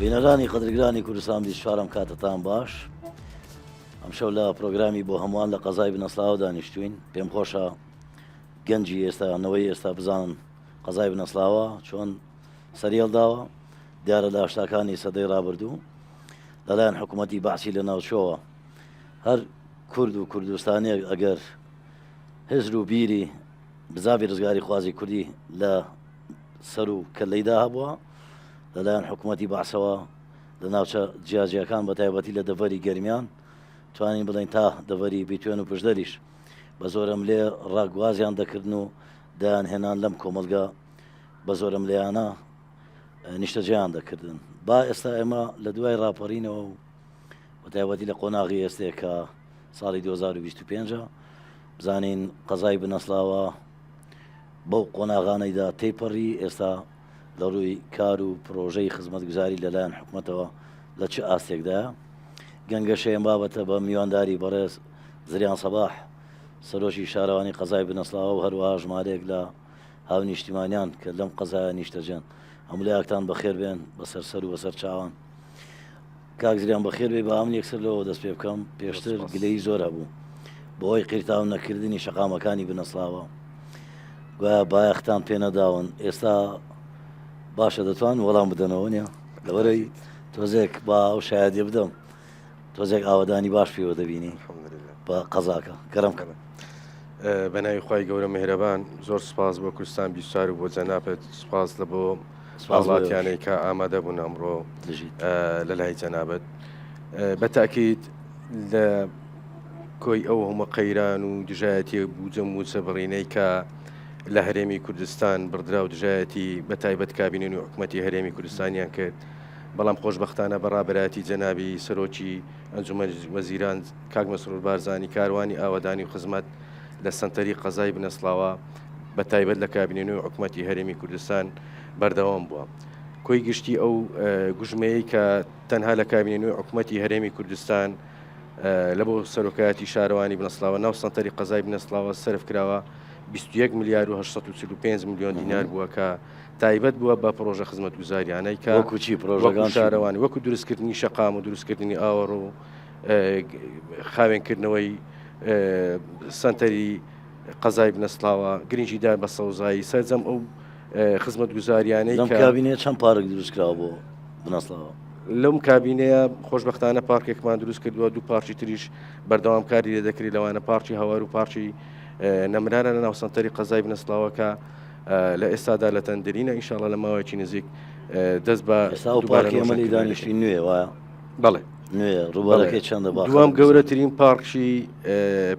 بینەرانی قەدرگرانی کوردستان 24 کاتتان باش. ئەمشەو لە پرۆگرامی بۆ هەمووان لە قەزای بنەسلااو دانیشتوین. پێم خۆشە گەنجی ئێستانەوەی ئێستا بزانن قەزای بنەسلاوە چۆن سەریێڵداوە دیارە لە هەشتاکانی سەدەی ڕابردوو لەلایەن حکوومەتی بەعسی لە ناوچۆوە هەر کورد و کوردستانیە ئەگەر هزر و بیری بزاوی ڕزگاری خوازی کوردی لە سەر و کەلەیدا هەبووە لەلایەن حکوومەتی بەعسەوە لە ناوچە جیاجیەکان بە تایبەتی لە دەڤەری گەرمیان توانین بڵین تا دەڤەری بیتوێن و پشدەریش بە زۆرم لێ ڕاگوازیان دەکردن و دایان هێنان لەم کۆمەلگا بە زۆرم لێیانە نیشتەجیان دەکردن. با ئێستا ئێمە لە دوای ڕاپەڕینەوە و بە تایبەتی لە قۆناغی ئێستێ کە ساڵی 2025 بزانین قەزای بنەسلاوە بەو قۆناغانەیدا تێپەڕی ئێستا لە ڕووی کار و پرۆژەی خزمەتگوزاری لەلایەن حکوومەتەوە لە چه ئاستێکدایە. گەنگەشەیەم بابەتە بە میوانداری بەڕێز زریان سەباح سەرۆکی شارەوانی قەزای بنەسلاوە و هەروەها ژمارەیەک لە هاونیشتیمانیان کە لەم قەزایە نیشتەجێن. هەمولایەکتان بەخێر بێن بەسەر سەر و بەسەر چاوان. کاک زریان بەخێر بێ بە ئەم یەکسەر لەوە دەست پێ بکەم. پێشتر گلەی زۆر هەبوو بۆی قیرتاون نەکردنی شەقامەکانی بنەسلاوە گویا بایەختان پێ نەداون. ئێستا باشە دەتوان وەڵام بدەنەوە نیە لەوەرەی تۆزێک با ئەو شایەتێ بدەم تۆزێک ئاوادانی باش پێوە دەبینی بە قەزاکە گەرم کەمە. بەناوی خوای گەورە مهرەبان زۆر سپاس بۆ کوردستان 24 و بۆ جەنابەت سپاس لە بۆ وڵاتیانەی کە ئامادە بوون ئەمڕۆ لە لای جەنابەت. بەتاکید لە کۆی ئەو هەموو قەیران و دژایەتی بوجەم و چەبڕینەی کە لە هەرێمی کوردستان بڕدرا و دژایەتی بە تایبەت کابینێن و حکوومەتی هەرێمی کوردستانیان کرد. بەڵام خۆشبەختانە بەڕابەتی جەنابی سەرۆکی ئەنجومەن وەزیران کاک مەسرور بارزانی کاروانی ئاوادانی و خزمەت لە سەنتەری قەزای بنەسلاوە بە تایبەت لە کابینێن و حکوومەتی هەرێمی کوردستان بەردەوام بووە. کۆی گشتی ئەو گوژمەیە کە تەنها لە کابینێن و حکوومەتی هەرێمی کوردستان لە بۆ سەرۆکایەتی شارەوانی بنەسلاوە ناو سەنتەری قەزای بنەسلاوە سەرف کراوە 21 میلیارد و 845 میلیۆن دینار بووە کە تایبەت بووە بە پرۆژە خزمەتگوزاریانەی کە وەکوچی پرۆژەکان شارەوانی وەکو دروستکردنی شەقام و دروستکردنی ئاوەڕ و خاوێنکردنەوەی سەنتەری قەزای بنەسلاوە گرنگی دا بە سەوزایی سەرجەم ئەو خزمەتگوزاریانەی لەم کابینێ چەند پارک دروستکراوە بۆ بنەسلاوە. لەم کابینەیە خۆشبەختانە پارکێکمان دروست کردووە دوو پارچی تریش بەردەوام کاری لێ دەکری لەوانە پارچی هەوار و پارچی نەمرانە لە ناو سەنتەری قەزای بنەسلاوەکە لە ئێستادا لە تەندرینە ئینشاڵڵا لە ماوەیەکی نزیک دەست بە پارکێمەلی دانیشتی نوێ وایە بەڵێ نوێ ڕووبارەکەی چەندە باش. دوام گەورەترین پارکشی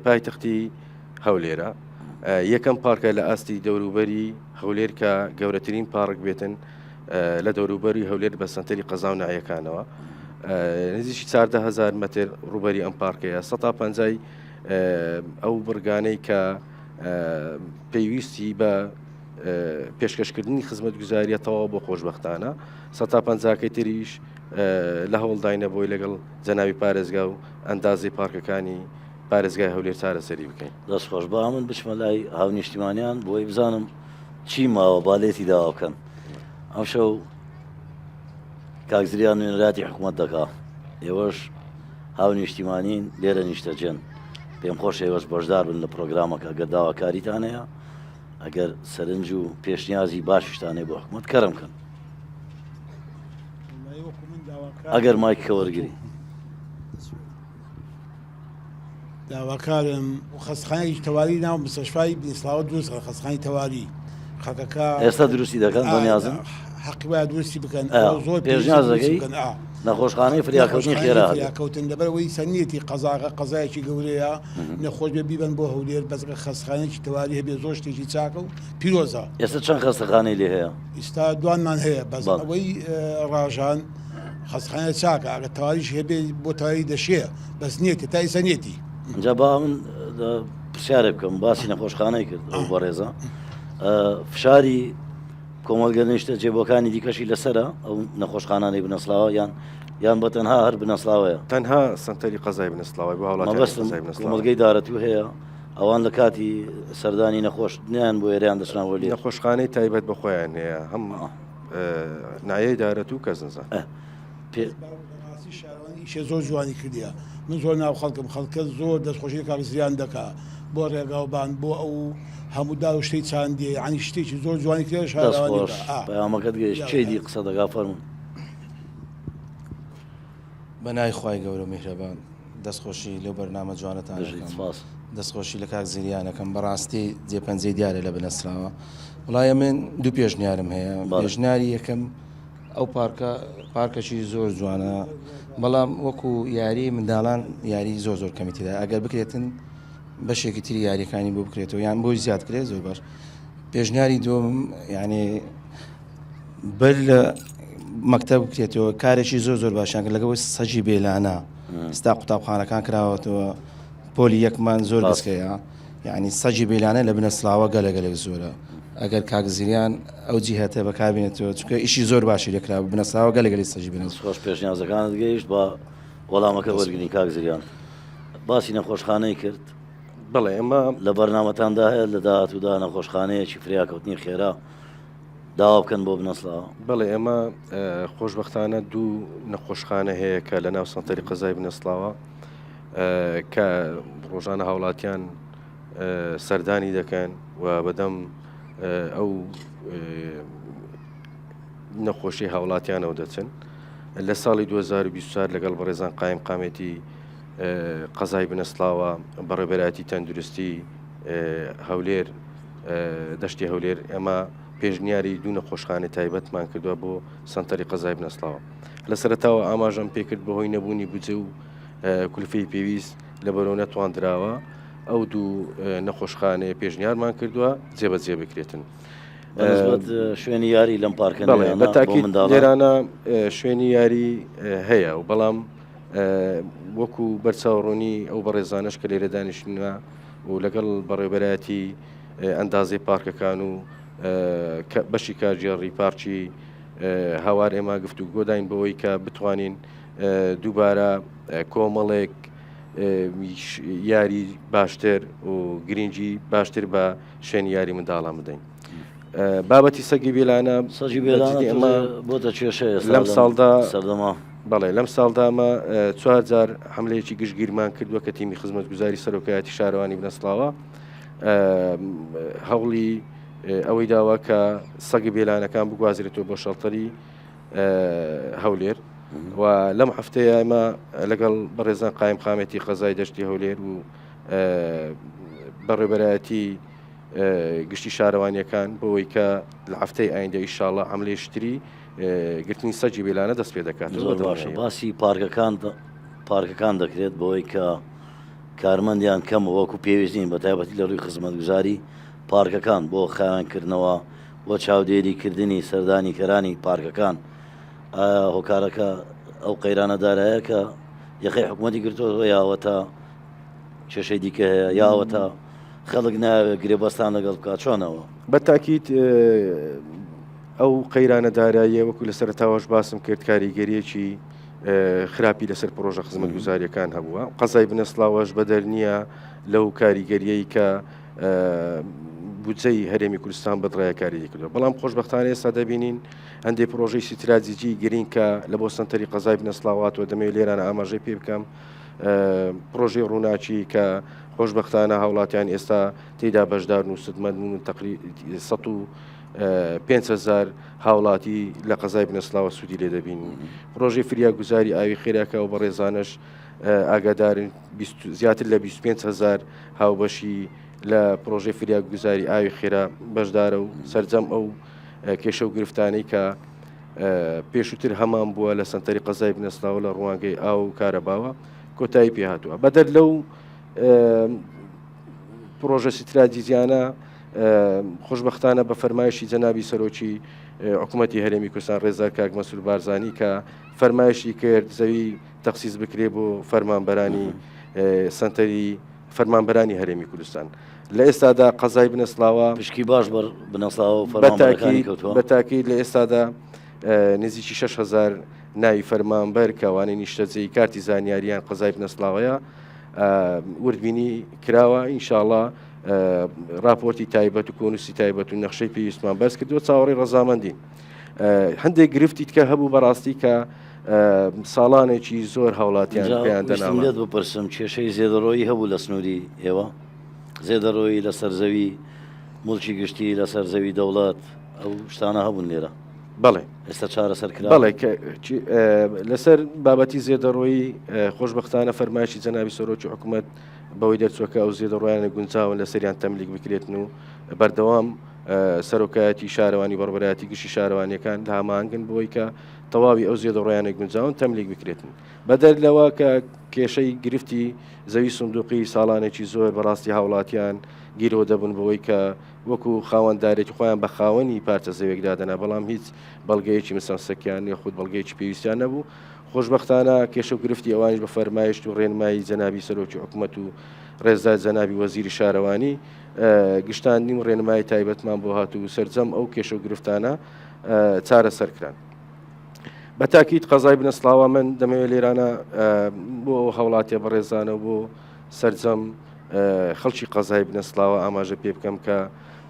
پایتەختی هەولێرە. یەکەم پارکە لە ئاستی دەوروبەری هەولێر کە گەورەترین پارک بێتن لە دەوروبەری هەولێر بە سەنتەری قەزا و نایەکانەوە. نزیکی 14,000 مەتر ڕووبەری ئەم پارکەیە 150 ئەو بڕگانەی کە پێویستی بە پێشکەشکردنی خزمەتگوزاریەتەوە بۆ خۆشبەختانە 150کەی تریش لە هەوڵداینە بۆی لەگەڵ جەناوی پارێزگا و ئەندازەی پارکەکانی پارێزگای هەولێر چارەسەری بکەین. دەست خۆش با من بچمە لای هاونیشتیمانیان بۆی بزانم چی ماوە بالێتی داوا بکەن. ئەم شەو کاک زریان نوێنەراتی حکوومەت دەکا ئێوەش هاونیشتیمانین لێرە نیشتەجێن. پێم خۆش ئێوەش بەشدار بن لە پرۆگرامەکە ئەگەر داواکاریتان هەیە ئەگەر سەرنج و پێشنیازی باشیشتانەی بۆ حکوومەت کەرم بکەن. ئەگەر مایکەکە وەرگری داواکارم و خەستخانەی تەواری ناو مستەشفای بنەسلاوە دروست خەستخانەی تەواری خەکەکە ئێستا دروستی دەکەن بەنیازن حەقی وایە دروستی بکەن زۆر پێشنیاز دەکەی نەخۆشخانەی فریاکەوتنی خێراکەوتن لەبەرەوەی سەرنیەتی قەزاقە قەزایەکی گەورەیە نەخۆش بێ بیبن بۆ هەولێر بەزگە خەستخانەیەکی تەواری هەبێ زۆر شتێکی چاکە و پیرۆزە. ئێستا چەند خەستەخانەی لێ هەیە؟ ئێستا دوانمان هەیە بەس ئەوەی ڕاژان خەستخانە چاکە ئەگە تەواریش هەبێ بۆ تەواری دەشێ بەس نیەتی تا ئیسەنیەتی. اینجا با من پرسیارێ بکەم باسی نەخۆشخانەی کرد ئەو بەڕێزە فشاری کۆمەلگە نیشتە جێبۆکانی دیکەشی لەسرە ئەو نەخۆشخانانەی بنەسلاوە یان بە تەنها هەر بنەسلاوەیە تەنها سەنتەری قەزای بنەسلاوە بۆ وڵاتی کۆمەلگەی دارەتوو هەیە ئەوان لە کاتی سەردانی نەخۆش نیان بۆ ئێریان دەچنەوە لێ نەخۆشخانەی تایبەت بەخۆیان هەیە هەم نایەی دارەتوو کەس نزان ئیشە زۆر جوانی کردیە من زۆر ناو خەڵکە زۆر دەستخۆشی کاکزیان دەکا بۆ ڕێگاوبان بۆ ئەو هەموو دا و شتەی چاندێ عنی شتێکی زۆر جوانی کرێ شارەوانی پەیامەکەت گەیشت چێدی قسە دەگا فەرموون بەنای خوای گەورە میهرەبان دەستخۆشی لەو بەرنامە جوانەتان دەستخۆشی لە کاک زریانەکەم بەڕاستی جێپەنجەی دیارە لە بنەسراوە وڵایە من دوو پێشنیارم هەیە پێشنیاری یەکەم ئەو پارکەشی زۆر جوانە بەڵام وەکو یاری منداڵان یاری زۆر کەمیتیدا ئەگەر بکرێتن بەشێکی تری یاریەکانی بۆ بکرێتەوە یان بۆی زیاد کرێت زۆر باش پێشنیاری دوم یعنی بەر لە مەکتەب بکرێتەوە کارێکی زۆر باشیان کرد لەگەڵ سەجی بێلانە ستا قوتابخانەکان کراوەتەوە پۆلی یەکمان زۆر دەستکەیە یعنی سەجی بێلانە لە بنەسلاوە گەلەگەلێک زۆرە ئەگەر کاک زریان ئەو جیهەتە بەکاربێنێتەوە چونکە ئیشی زۆر باشی لێکرا بنەسلاوە گەلەگەلی سەجی بێنێت خۆش پێشنیازەکانت گەیشت بە وەڵامەکە وەرگنی کاک زریان باسی نەخۆشخانەی کرد بەڵێ ئێمە لە بەرنامەتاندا هەیە لە داهاتوودا نەخۆشخانەیەکی فریاکەوتنی خێرا داوا بکەن بۆ بنەسلاوە بەڵێ ئێمە خۆشبەختانە دوو نەخۆشخانە هەیە کە لە ناو سەنتەری قەزای بنەسلاوە کە ڕۆژانە هاوڵاتیان سەردانی دەکەن و بەدەم ئەو نەخۆشی هاوڵاتیانەوە دەچن لە ساڵی 2024 لەگەڵ بەڕێزان قایم قامێتی قەزای بنەسلاوە بەڕێبەراتی تەندروستی هەولێر دەشتی هەولێر ئەمە پێشنیاری دوو نەخۆشخانەی تایبەتمان کردووە بۆ سەنتەری قەزای بنەسلاوە لە سەرەتاوە ئاماژەم پێکرد بەهۆی نەبوونی بودجە و کولفەی پێویست لە بەرەو نەتواندراوە ئەو دوو نەخۆشخانەیە پێشنیارمان کردووە جێبەجێ بکرێتن شوێنی یاری لەم پارکە بە تاکید لێرانە شوێنی یاری هەیە و بەڵام وەکو بەرچاوڕوونی ئەو بەڕێزانش کە لێرە دانیشتنە و لەگەڵ بەڕێبەرایەتی ئەندازەی پارکەکان و بەشی کارژێڕی پارکی هاوار ئێمە گفتوگۆ داین بەوەی کە بتوانین دووبارە کۆمەڵێک یاری باشتر و گرنگی باشتر بە شوێنی یاری منداڵان بدەین بابەتی سەگی بێلانە سەگی بێلانە ئەمە بۆتە کێشەیە لەم ساڵدا سەردەما بەڵێ لەم ساڵدامە 4 حملەیەکی گشتگیرمان کردووە کە تیمی خزمەتگوزاری سەرۆکایەتی شارەوانی بنەسلاوە هەوڵی ئەوەی داوا کە سەگی بێلانەکان بگوازرێتەوە بۆ شەڵتەری هەولێر و لەم هەفتەیە ئێمە لەگەڵ بەڕێزان قایم قامێتی قەزای دەشتی هەولێر و بەڕێبەرایەتی گشتی شارەوانیەکان بۆەوەی کە لە هەفتەی ئایندە ئینشاڵڵا حملەیەشتری گرتنی سەجی بێلانە دەست پێ دەکات زۆر باشە باسی پارکەکان دەکرێت بۆی کە کارمەندیان کەم وەکو پێویستین بە تایبەتی لە ڕووی خزمەتگوزاری پارکەکان بۆ خاوێنکردنەوە بۆ چاودێریکردنی سەردانی کەرانی پارکەکان هۆکارەکە ئەو قەیرانەدارایە کە یەخی حکوومەتی گرتووە یاوەتە کێشەی دیکە هەیە یاوەتە خەڵک ناوێت گرێبەستان لەگەڵ بکات چۆنەوە بە تاکید ئەو قەیرانەداراییە وەکو لە سەرتاوەش باسم کرد کاریگەریەکی خراپی لەسەر پرۆژە خزمەتگوزاریەکان هەبووە قەزای بنەسلاوەش بەدەر نییە لەو کاریگەریەی کە بودجەی هەرێمی کوردستان بەدڕایە کاری کردووە بەڵام خۆشبەختانە ئێستا دەبینین هەندێک پرۆژەی ستراتیجی گرین کە لە بۆ سنتەری قەزای بنەسلاواتەوە دەمەوێت لێرانە ئاماژەی پێ بکەم پرۆژەی ڕووناچی کە خۆشبەختانە هاوڵاتیان ئێستا تێدا بەشدار و سدمەند تقری 5,000 هاوڵاتی لە قەزای بنەسلاوە سوودی لێ دەبین پرۆژەی فریاگوزاری ئاوی خێراکە و بەڕێزانش ئاگادارن زیاتر لە 25,000 هاوبەشی لە پرۆژەی فریاگوزاری ئاوی خێرا بەشدارە و سەرجەم ئەو کێشە و گرفتانەی کە پێشووتر هەمان بووە لە سنتەری قەزای بنەسلاوە لە ڕوانگەی ئاو و کارەباوە کۆتایی پێهاتووە بەدەر لەو پرۆژە ستراتیجیانە خۆشبەختانە بە فەرمایشی جەنابی سەرۆکی حکوومەتی هەرێمی کوردستان ڕێزا کاک مەسعود بارزانی کە فەرمایشی کرد زەوی تەخسیس بکرێ بۆ فەرمانبەرانی سنتەری فەرمانبەرانی هەرێمی کوردستان لە ئێستادا قەزای بنەسلاوە پشکی باش بنەسلاوە فەرمانبەرەکانی کەوتووە بە تاکید لە ئێستادا نزیکی 6,000 ناوی فەرمانبەر کەوانەی نیشتەجێی کارتی زانیاریان قەزای بنەسلاوەیە وردبینی کراوە ئینشاءڵڵا راپۆرتی تایبەت و کۆنووسی تایبەت و نەخشەی پێویستمان بەس کردووە چاوەڕێی ڕەزامەندی هەندێک گرفتی کە هەبوو بەڕاستی کە ساڵانێکی زۆر هاوڵاتیان پێیان دەناوە. لێت بپرسم کێشەی زێدەڕۆیی هەبوو لە سنووری ئێوە زێدەڕۆیی لەسەر زەوی مڵکی گشتی لەسەر زەوی دەوڵات ئەو شتانە هەبوون لێرە بەڵێ ئێستا چارەسەر کرا بەڵێ لەسەر بابەتی زێدەڕۆیی خۆشببختانە فەرمایشی جەنابی سەرۆکی حکوومەت بەوەی دەرچووەکە ئەو زێدەڕۆیانە گونجاون لە سەریان تەملیک بکرێتن و بەردەوام سەرۆکایەتی شارەوانی بەڕبەرایەتی گشتی شارەوانیەکان هامانگن بۆی کە تەواوی ئەو زێدەڕۆیانە گونجاون تەملیک بکرێتن بەدەر لەوە کە کێشەی گرفتی زەوی سندوقی ساڵانێکی زۆر بەڕاستی هاوڵاتیان گیرەوە دەبوون بەوەی کە وەکو خاوەنددارێکی خۆیان بە خاوەنی پارچە زەوێکدادەنا بەڵام هیچ بەڵگەیەکی مسەسەکیان یخود بەڵگەیەکی پێویستیان نەبوو خۆشببختانە کێشە و گرفتی ئەوانش بە فەرمایشت و ڕێنمایی جەنابی سەرۆکی حکوومەت و ڕێزای جەنابی وەزیری شارەوانی گشتاندیم ڕێنمایی تایبەتمان بۆ هاتوو و سەرجەم ئەو کێشە و گرفتانە چارەسەرکران. بە تاکیت قەزای بنەسڵاوە من دەمەوێت لێرانە بۆ هەوڵاتیە بەڕێزانە بۆ سەرجەم خەڵکی قەزای بنەسڵاوە ئاماژە پێ بکەم کە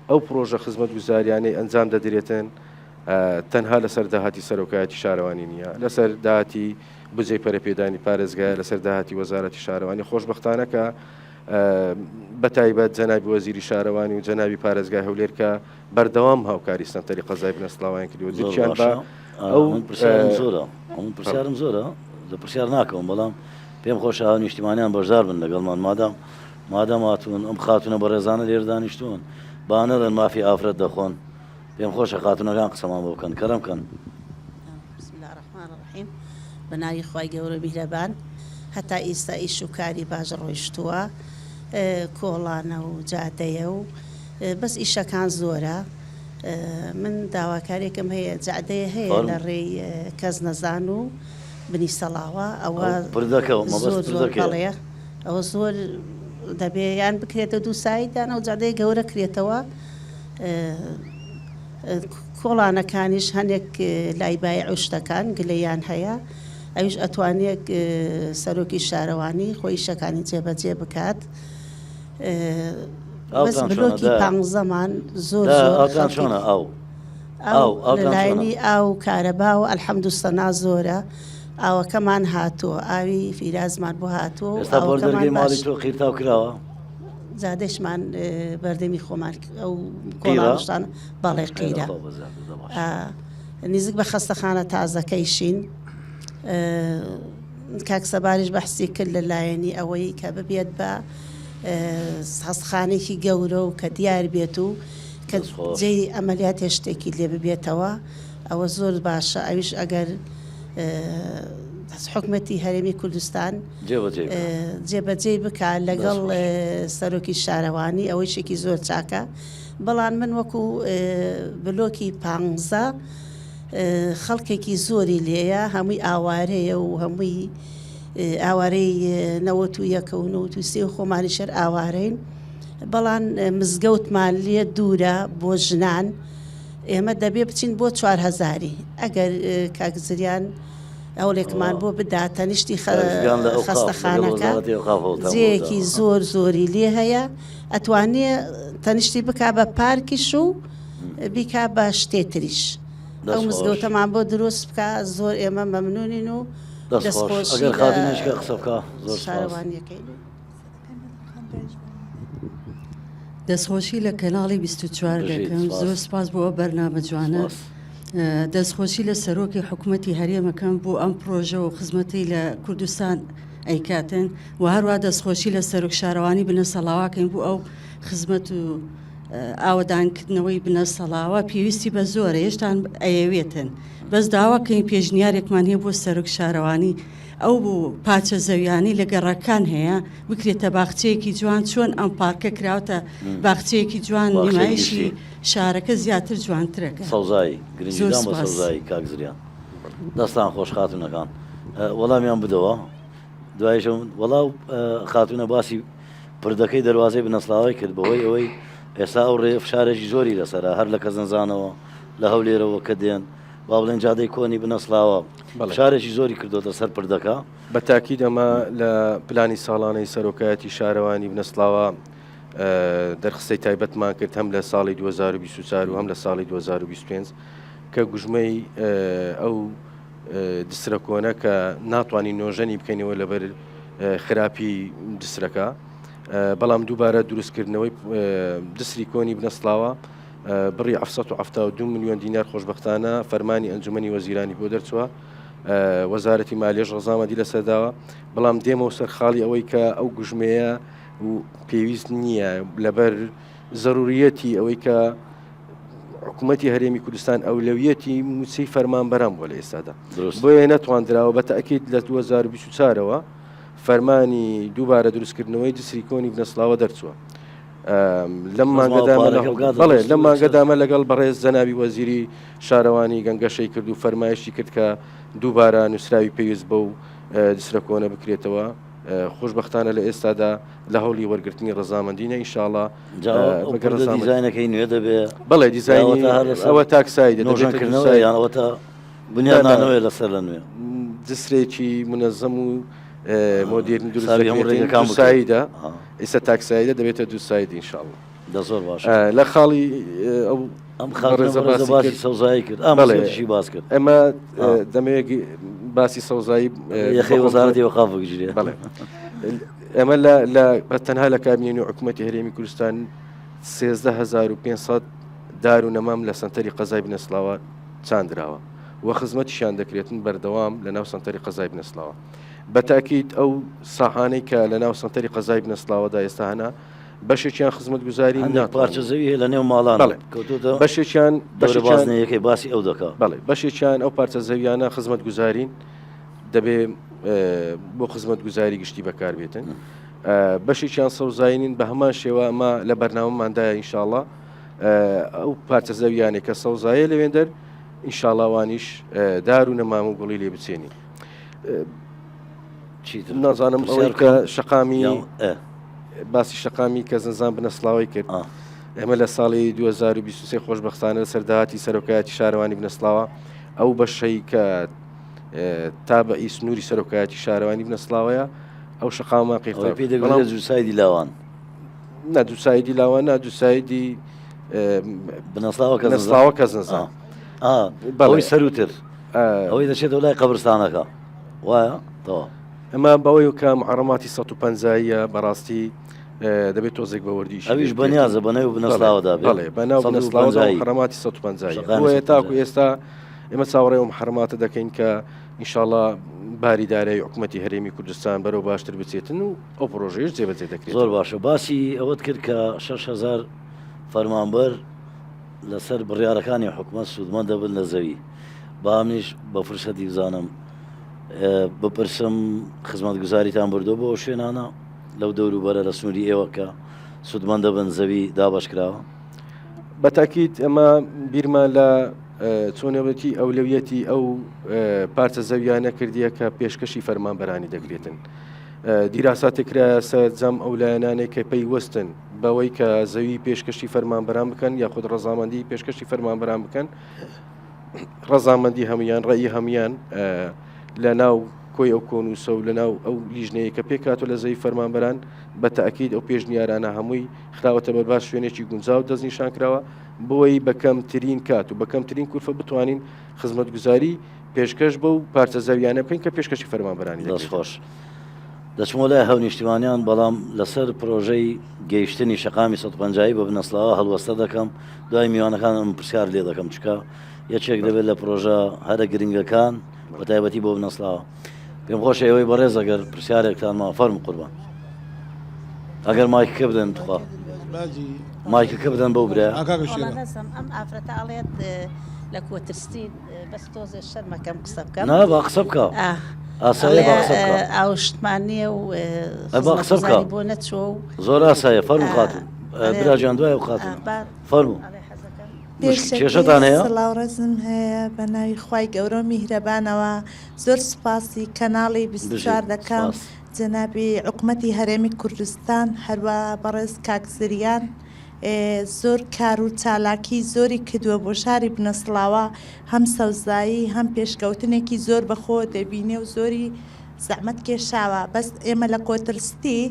ئەو پرۆژە خزمەت گوزاریانەی ئەنجام دەدرێتن تەنها لەسەر داهاتی سەرۆکایەتی شارەوانی نییە لەسەر داهاتی بجێ پەرەپێدانی پارێزگایە لەسەر داهاتی وەزارەتی شارەوانی خۆشببختانەکە بە تایبەت جەنابی وەزیری شارەوانی و جەنابی پارێزگای هەولێر کە بەردەوام هاوکاری سنتەری قەزای بنەسڵاوان کردووە دوچیان بە ئەو پرسیارم زۆرە ئەو پرسیارم زۆرە لە پرسیار ناکەم بەڵام پێم خۆش ئاوا نیشتیمانیان بەشدار بن لەگەڵمان مادام هاتوون ئەم خاتونە بە ڕێزانە لێر دانیشتوون بانەڵێن مافی ئافرەت دەخۆن پێم خۆشە خاتونەکان قسەمان بۆ بکەن کەرەم بکەن. بسم الله الرحمن الرحیم بەناوی خوای گەورە میهرەبان هەتا ئێستا ئیش و کاری باش ڕۆیشتووە کۆڵانە و جادەیە و بەس ئیشەکان زۆرە من داواکارێکم هەیە جادەیە هەیە لە ڕێی کەس نەزان و بنی سەڵاوە ئەوە زۆرڵەیە ئەوە زۆر دەبێ یان بکرێتە دوو سایدان ئەو جادەی گەورە کرێتەوە کۆڵانەکانیش هەندێک لایبای عوشتەکان گلەیان هەیە ئەویش ئەتوانێت سەرۆکی شارەوانی خۆی شەکانی جێبەجێ بکات بەس بلۆکی پانزەمان زۆر لەلایەنی ئاو کارەبا و ئەلحەمدوستەنا زۆرە ئاوەکەمان هاتووە ئاوی فیرازمان بۆ هاتووە قیرتاو کراوە زادەشمان بەردەمی خۆمان ئەو کۆڵانشتان بەڵێ قیرە نزیک بە خەستەخانە تازەکەیشین کاک سەباریش بەحسی کرد لەلایەنی ئەوەی کە ببێت بە هەستخانێکی گەورە و کە دیار بێت و کە جێی ئەمەلیات هێشتێکی لێ ببێتەوە ئەوە زۆر باشە ئەویش ئەگەر حکومەتی هەرێمی کوردستان جێبەجێ بکە لەگەڵ سەرۆکی شارەوانی ئەوەی شێکی زۆر چاکە بەڵام من وەکو بلۆکی پانزە خەڵکێکی زۆری لێیە هەمووی ئاوارەیە و هەمووی ئاوارەی 91 و 93 خۆمانی شەر ئاوارەین بەڵام مزگەوتمان لێ دوورە بۆ ژنان ئێمە دەبێ بچین بۆ 4000 ئەگەر کاکزریان ئەوڵێکمان بۆ بداتە نیشتی خەستەخانەکە جێیەکی زۆر زۆری لێ هەیە ئەتوانێ تەنیشتی بکا بە پارکیش و بیکا بە شتێتریش ئەو مزگەوتەمان بۆ دروست بکە زۆر ئێمە مەمنونین و شارەوانیەکەی دەستخۆشی لە کەناڵی 24 دەکەم زۆر سپاس بۆ ئەو بەرنامە جوانە دەستخۆشی لە سەرۆکی حکوومەتی هەرێمەکەم بۆ ئەم پرۆژە و خزمەتی لە کوردستان ئەیکاتن و هەروە دەستخۆشی لە سەرۆک شارەوانی بنەسەڵاوەکەین بۆ ئەو خزمەت و ئاوەدانکردنەوەی بنەسەڵاوە پێویستی بە زۆرە هێشتان ئەیەوێتن بەس داواکەین پێشنیارێکمان هەیە بۆ سەرۆک شارەوانی ئەو بوو پاچە زەویانی لە گەڕەکان هەیە بکرێتە باخچەیەکی جوان چۆن ئەم پارکە کراوتە باخچەیەکی جوان نمایشی شارەکە زیاتر جوانترەکە سەوزایی گرنگدان بە سەوزایی کاکزریان دەستان خۆش خاتونەکان وەڵامیان بدەوە دوایشە وەڵاو خاتونە باسی پردەکەی دەواازەی بنەسڵاوی کرد بەوەی ئەوەی ئێستا ئەو ڕێ فشارێکی زۆری لەسەرە هەر لە کەزنزانەوە لە هەولێرەوە کە دێن با بڵێن جادەی کۆنی بنەسڵاوە شارێکی زۆری کردوتە سەر پردەکە بە تاکید ئەمە لە پلانی ساڵانەی سەرۆکایەتی شارەوانی بنەسڵاوە دەرخستەی تایبەتمان کرد هەم لە ساڵی 2024 و هەم لە ساڵی 2025 کە گوژمەی ئەو دسرە کۆنە کە ناتوانین نۆژەنی بکەینەوە لەبەر خراپی دسرەکە بەڵام دووبارە دروستکردنەوەی دسری کۆنی بنەسڵاوە بڕی 772 میلیۆن دینار خۆشببختانە فەرمانی ئەنجومەنی وەزیرانی بۆ دەرچووە وەزارەتی مالیێش ڕەزامەندی لەسەرداوە بەڵام دێمەوە سەر خاڵی ئەوەی کە ئەو گژمەیە و پێویست نییە لەبەر ضرورەتی ئەوەی کە حکوومەتی هەرێمی کوردستان ئەولەویەتی موچەی فەرمانبەران بۆ لە ئێستادا بۆیە نەتواندراوە بە تەئکید لە 2024ەوە فەرمانی دووبارە دروستکردنەوەی دسری کۆنی بنەسڵاوە دەرچووە لەم مانگەدامە لەگەڵ بەڕێز جەنابی وەزیری شارەوانی گەنگەشەی کرد و فەرمایشی کرد کە دووبارە نووسراوی پێویست بە و دسرە کۆنە بکرێتەوە خۆشببختانە لە ئێستادا لە هەوڵی وەرگرتنی ڕەزامەندینە ئینشاءڵڵا دیزاینەکەی نوێ دەبێت بەڵێ دیزایانی ئەوە تاکسایی دەبێتەوە تا بنیانانەوەی لەسەر لە نوێ دسرێکی منەزەم و مۆدیرن دووساییدا ئێستا تاکساییدا دەبێتە دووسایید ئینشاءڵڵا زۆر باش لە خاڵی ئەو ئەم باسی سەوزایی کرد ئەمەشی باس کرد ئەمە دەمەوێت باسی سەوزایی یەخی وەزارەتی وەقاف بگیرێ بەڵێ ئەمە بە تەنها لە کابینەی حکوومەتی هەرێمی کوردستان 13500 دار و نەمام لە سنتەری قەزای بنەسڵاوە چاندراوە وە خزمەتیشان دەکرێتن بەردەوام لە ناو سنتەری قەزای بنەسڵاوە بەتاکید ئەو ساحانەی کە لە ناو سنتەری قەزای بنەسڵاوەدا ئێستا هەنا بەشێکیان خزمەت گوزاری پارچە زەوی لە نێو ماڵان بەشێکیان بەشبازنەیەکەی باسی ئەو دەکات بەڵێ بەشێکیان ئەو پارچە زەویانە خزمەت گوزارین دەبێ بۆ خزمەت گوزاری گشتی بەکاربێتن بەشێکیان سەوزاینین بە هەمان شێوە ئەمە لە بەرنامەماندایە ئینشاءڵڵا ئەو پارچە زەویانێک کە سەوزایە لەوێندەر ئینشاءڵڵاوانیش دار و نەمام و گوڵی لێ بچێنی نازانم ئەوەی کە شەقامی باسی شەقامی کە زنجان بنەسڵاوی کرد ئەمە لە ساڵی 2023 خۆشببختانە سەرداهاتی سەرۆکایەتی شارەوانی بنەسڵاوە ئەو بەشەی کە تا بە ئیسنووری سەرۆکایەتی شارەوانی بنەسڵاوەیە ئەو شەقامە دووسایدی لاوان نە دووسایدی لاوان نا دووسایدی بنەسڵاوە کە زنجان بەڵی سەروتر ئەوەی دەچێتەوە لای قەبرستانەکە وایە تەوا ئەمە بەوەی کە محرەماتی 150ە بەڕاستی دەبێت تۆزێک بەوەردیش ئەویش بەنیازە بەنەوە بنەسڵاوەدا بڵێ بەناو بنەسڵاوەدا محرەماتی 150 تاکو ئێستا ئێمە چاوەڕێ و محرەماتە دەکەین کە ئینشاءڵڵا باریدارای حکوومەتی هەرێمی کوردستان بەرەو باشتر بچێتن و ئەو پرۆژەیەش جێبەجێ دەکرێت زۆر باشە باسی ئەوەت کرد کە 6,000 فەرمانبەر لەسەر بڕیارەکانی حکوومەت سوودمەندە بن لە زەوی بامنیش بە فرسەتی بزانم بپرسم خزمەت گوزاریتان بردو بۆ شوێنانە لەو دەوروبەرە لە سنووری ئێوە کە سوودمەندە بن زەوی دابشکراوە بەتاکید ئەمە بیرمان لە چۆنەوەتی ئەولەویەتی ئەو پارچە زەویانە کردیە کە پێشکەشی فەرمانبەرانی دەگرێتن دیراساتێکرا سەرجەم ئەو لایەنانێک کە پەیوەستن بەوەی کە زەوی پێشکەشی فەرمانبەران بکەن یاخود ڕەزامەندی پێشکەشی فەرمانبەران بکەن ڕەزامەندی هەمویان ڕێی هەمویان لە ناو کۆی ئەو کۆنووسە و لە ناو ئەو لیژنەیە کە پێکاتۆ لە زەوی فەرمانبەران بە تەئکید ئەو پێشنیارانە هەمووی خراوەتە بەرباش شوێنێکی گونجاو دەستنیشان کراوە بۆی بەکەمترین کات و بەکەمترین کورفە بتوانین خزمەت گوزاری پێشکەش بە و پارچە زەویانە بکەین کە پێشکەشی فەرمانبەرانی دەستخۆش دەچمەوە لای هەو نیشتیمانیان بەڵام لەسەر پرۆژەی گەیشتنی شەقامی 150 بە بنەسڵاوە هەڵوەستە دەکەم دوای میوانەکان پرسیار لێ دەکەم چکە یەکێک دەبێت لە پرۆژە هەرە گرنگەکان بە تایبەتی بۆ بنەسڵاوە پێم خۆش ئەوەی بەڕێز ئەگەر پرسیارێکتان ما فەرم قوربان ئەگەر مایکەکە بدەن توخوا مایکەکە بدەن بەو برا ئەم ئافرەتە ئەڵێت لە کۆترستی بەس تۆزێ شەرمەکەم قسە بکەم نا با قسە بکە ئاسایە با قسە بکە ئاوشتمانیە و با قسە بکە بۆ نەچۆ و زۆر ئاسایە فەرمو خاتون براجان دوای و خاتون فەرمو کێشەتان هەیە؟ سڵاوڕێزم هەیە بە ناوی خوای گەورە میهرەبانەوە زۆر سوپاسی کەناڵی 24 دەکەم جەنابی حکوومەتی هەرێمی کوردستان هەروە بەڕێز کاکزریان زۆر کار و چالاکی زۆری کردووە بۆ شاری بنەسڵاوە هەم سەوزایی هەم پێشکەوتنێکی زۆر بەخۆ دەبینێ و زۆری زەحمەت کێشاوە بەس ئێمە لە کۆترستی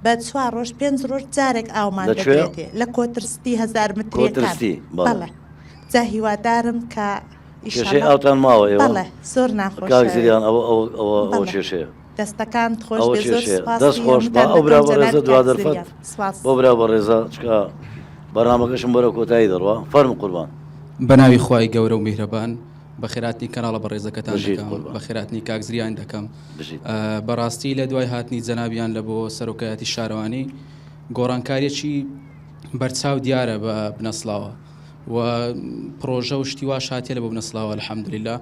بە 4 ڕۆژ 5 ڕۆژ جارێک ئاومان دەکرێتێ لە کۆترستی 1000 مترەکان بەڵێ جا هیوادارم کە کێشەی ئاوتان ماوە ئێوە بەڵێ زۆر ناخۆش کاک زریان ئەوە کێشەیە دەستەکان خۆش ئەوە بێ، زۆر کێشەیە سوپاسی دەست خۆش بە هەمووتان ئەو برا دەکەم بە ڕێزە جەناب دوا کاک دەرفەت زریان. سوپاس. بۆ برا بە ڕێزە چکە بەرنامەکەشم بەرە کۆتایی دەڕوا فەرم قوربان بەناوی خوای گەورە و میهرەبان بە خێراتنی کەناڵە بە ڕێزەکەتان بژیت دەکەم قوربان. بە خێراتنی کاک زریان دەکەم بژیت. بەڕاستی لە دوای هاتنی جەنابیان لە بۆ سەرۆکایەتی شارەوانی گۆڕانکاریەکی بەرچاو دیارە بە بنەسڵاوە و پرۆژە و شتی واش هاتیە لە بۆ بنەسڵاوە الحەمدولله،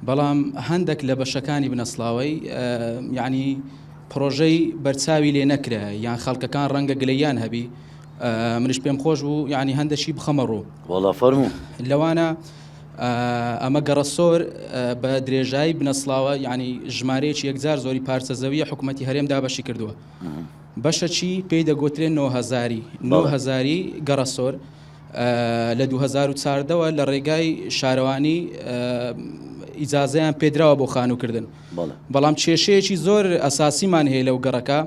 بەڵام هەندێک لە بەشەکانی بنەسڵاوی یعنی پرۆژەی بەرچاوی لێ نەکرا یان خەڵکەکان ڕەنگە گلەیان هەبی، منش پێم خۆش بوو یعنی هەندێکی بخەمە ڕوو وەڵا فەرموو لەوانە ئەمە گەڕەسۆر بە درێژایی بنەسڵاوە یعنی ژمارەیەکی یەکجار زۆری پارچە زەویە حکوومەتی هەرێمدا بەشی کردووە. بەشەچی پێی دەگوترێن 9,000 گەڕەسۆر لە 2014ەوە لە ڕێگای شارەوانی ئیجازەیان پێدراوە بۆ خانووکردن، بەڵام کێشەیەکی زۆر ئەساسیمان هەیە لەو گەڕەکە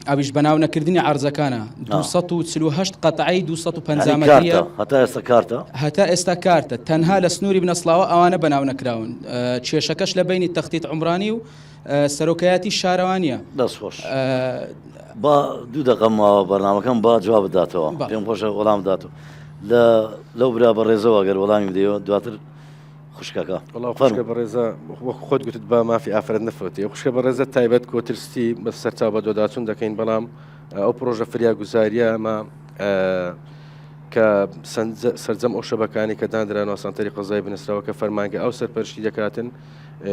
ئەویش بەناو نەکردنی عەرزەکانە 248 قەتعی 250 مەتریە هەتا ئێستا کارتە تەنها لە سنووری بنەسڵاوە ئەوانە بەناو نەکراون. کێشەکەش لە بینی تەختیت عومرانی و سەرۆکایەتی شارەوانیە. دەستخۆش با دوو دەقەمەوە بەرنامەکەم با جواب بداتەوە پێم خۆشە وەڵام بداتەوە لەو برا بە ڕێزەوە ئەگەر وەڵامی بدەیەوە دواتر خوشکەکە خوشکە بەڕێزە خۆت گوتت بە مافی ئافرەت نەفرەتی خوشکە بەڕێزە تایبەت کۆترستی بە سەرچاو بە دۆداچوون دەکەین، بەڵام ئەو پرۆژە فریاگوزاریە ئەمە کە سەرجەم ئەو شەبەکانی کە دانرانەوە سانتەری قەزای بنەسراوە کە فەرمانگە ئەو سەرپەرشتی دەکاتن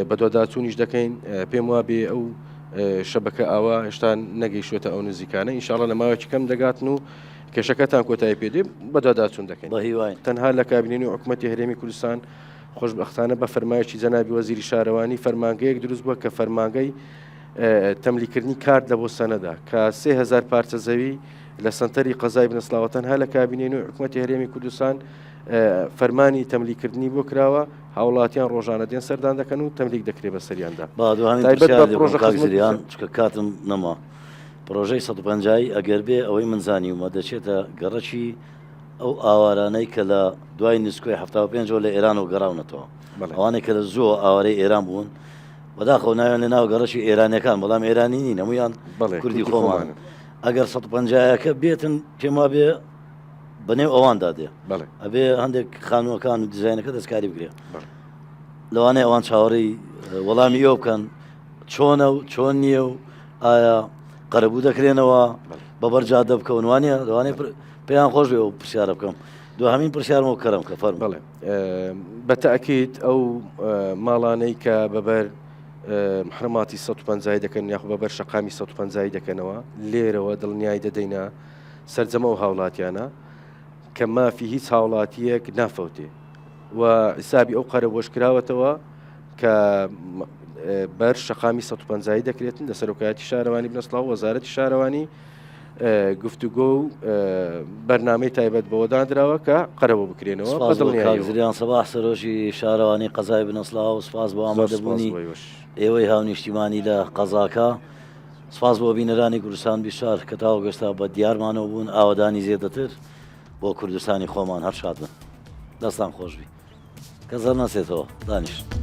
بە دۆداچوونیش دەکەین، پێم وابێ ئەو شەبەکە ئاوا هێشتا نەگەیشتوێتە ئەو نزیکانە، ئینشاڵڵا لە ماوەیەکی کەم دەگاتن و کێشەکەتان کۆتایی پێدێ بە دۆداچوون دەکەین. تەنها لە کابینەی و حکوومەتی هەرێمی کوردستان خۆشبەختانە بە فەرمایشی جەنابی وەزیری شارەوانی فەرمانگەیەک دروست بووە کە فەرمانگەی تەملیکردنی کارت لە بۆ سەنەدا کە 3000 پارچە زەوی لە سنتەری قەزای بنەسڵاوە تەنها لە کابینەی و حکوومەتی هەرێمی کوردستان فەرمانی تەملیکردنی بۆ کراوە، هاوڵاتیان ڕۆژانە دێن سەردان دەکەن و تەملیک دەکرێت بە سەریاندا. پرۆژەکان چکە کاتم نەما پرۆژەی 150 ئەگەر بێ ئەوەی منزانیومە دەچێتە گەڕەکی ئەو ئاوارانەی کە لە دوای نسکۆی 75 لە ئێران و گەڕاونەتەوە ئەوانەی کە لە زۆر ئاوارەی ئێران بوون بەداخەوە ناویان لە ناو گەڕەکی ئێرانەکان بەڵام ئێرانی نین هەمویان کوردی خۆمان ئەگەر 150ەکە بێتن پێما بێ بەنێو ئەواندا دێ ئەبێ هەندێک خانووەکان و دیزاینەکە دەستکاری بگرێ لەوانەیە ئەوان چاوەڕی وەڵامی ئەو بکەن چۆنە و چۆن نییە و ئایا قەرەبوو دەکرێنەوە بەبەرجا دەبکەونوانە لەوانەیە پێیان خۆش بێ و پرسیارە بکەم دو هەمین پرسیارمەوە کەرم کە فەرم بڵێ بەتەئەکید ئەو ماڵانەی کە بەبەر محرماتی 150 دەکەن یاخو بەبەر شەقامی 150 دەکەنەوە لێرەوە دڵنیای دەدەینە سەرجەمە و هاوڵاتیانە کە مافی هیچ هاوڵاتیەک نافەوتێ و حسابی ئەو قەرە بۆشکراوەتەوە کە بەر شەقامی 150 دەکرێتن لە سەرۆکایەتی شارەوانی بنەسڵاو وەزارەتی شارەوانی گفتوگۆ و بەرنامەی تایبەت بەوە دانراوە کە قەرەوە بکرێنەوە زریان سەباح سەرۆژی شارەوانی قەزای بنەسڵاو سپاس بۆ ئامادەبوونی ئێوەی هاونیشتیمانی لە قەزاکە سپاس بۆ بینەرانی کوردستان بیشار کە تاوە گەشتا بە دیارمانەوە بوون ئاوادانی زیێدەتر بۆ کوردستانی خۆمان هەر شاد بن دەستان خۆشبی کە زەر نەسێتەوە دانیشت